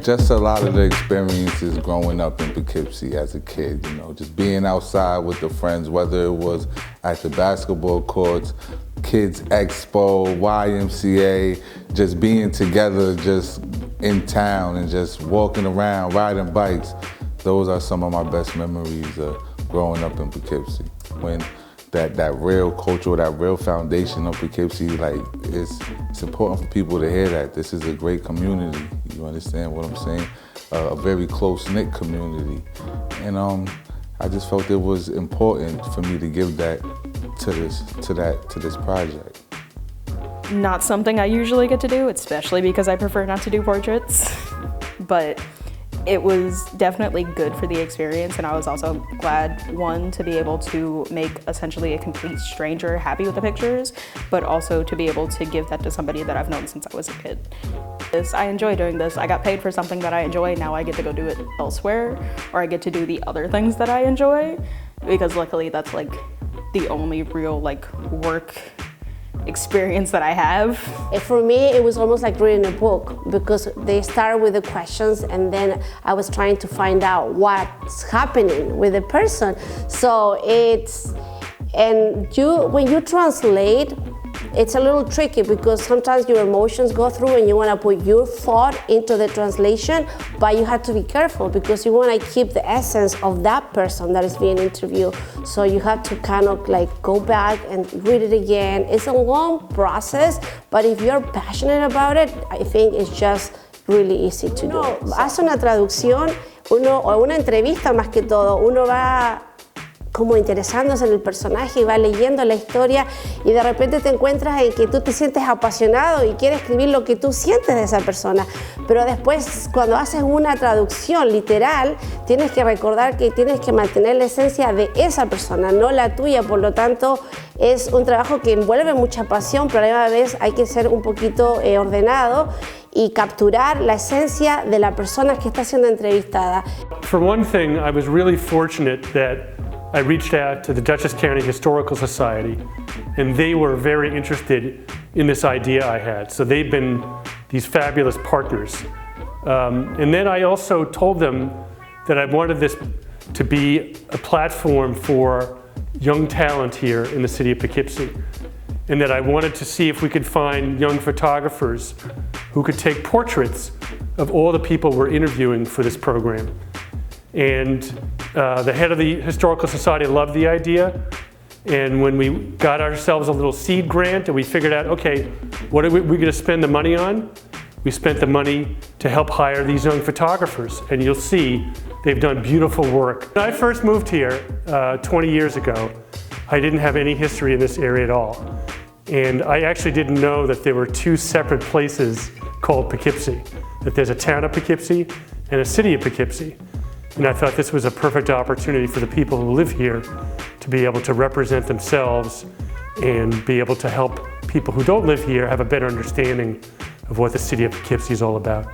Just a lot of the experiences growing up in Poughkeepsie as a kid, you know, just being outside with the friends, whether it was at the basketball courts, Kids Expo, YMCA, just being together just in town and just walking around, riding bikes. Those are some of my best memories of growing up in Poughkeepsie. When that real culture, that real foundation of Poughkeepsie, like it's important for people to hear that. This is a great community, you understand what I'm saying? A very close-knit community. And I just felt it was important for me to give that to this project. Not something I usually get to do, especially because I prefer not to do portraits, but it was definitely good for the experience, and I was also glad, one, to be able to make essentially a complete stranger happy with the pictures, but also to be able to give that to somebody that I've known since I was a kid. I enjoy doing this. I got paid for something that I enjoy. Now I get to go do it elsewhere, or I get to do the other things that I enjoy, because luckily that's like the only real work experience that I have. For me, it was almost like reading a book, because they start with the questions and then I was trying to find out what's happening with the person. So when you translate, it's a little tricky because sometimes your emotions go through and you want to put your thought into the translation, but you have to be careful because you want to keep the essence of that person that is being interviewed. So you have to kind of go back and read it again. It's a long process, but if you're passionate about it, I think it's just really easy to do. Hace una traducción, o una entrevista más que todo, uno va como interesándose en el personaje y va leyendo la historia y de repente te encuentras en que tú te sientes apasionado y quieres escribir lo que tú sientes de esa persona, pero después cuando haces una traducción literal tienes que recordar que tienes que mantener la esencia de esa persona, no la tuya, por lo tanto es un trabajo que envuelve mucha pasión, pero a la vez hay que ser un poquito ordenado y capturar la esencia de la persona que está siendo entrevistada. For one thing, I was really fortunate that I reached out to the Dutchess County Historical Society, and they were very interested in this idea I had. So they've been these fabulous partners. And then I also told them that I wanted this to be a platform for young talent here in the city of Poughkeepsie, and that I wanted to see if we could find young photographers who could take portraits of all the people we're interviewing for this program. And the head of the Historical Society loved the idea, and when we got ourselves a little seed grant and we figured out, okay, what are we going to spend the money on? We spent the money to help hire these young photographers, and you'll see they've done beautiful work. When I first moved here 20 years ago, I didn't have any history in this area at all, and I actually didn't know that there were two separate places called Poughkeepsie, that there's a town of Poughkeepsie and a city of Poughkeepsie. And I thought this was a perfect opportunity for the people who live here to be able to represent themselves and be able to help people who don't live here have a better understanding of what the city of Poughkeepsie is all about.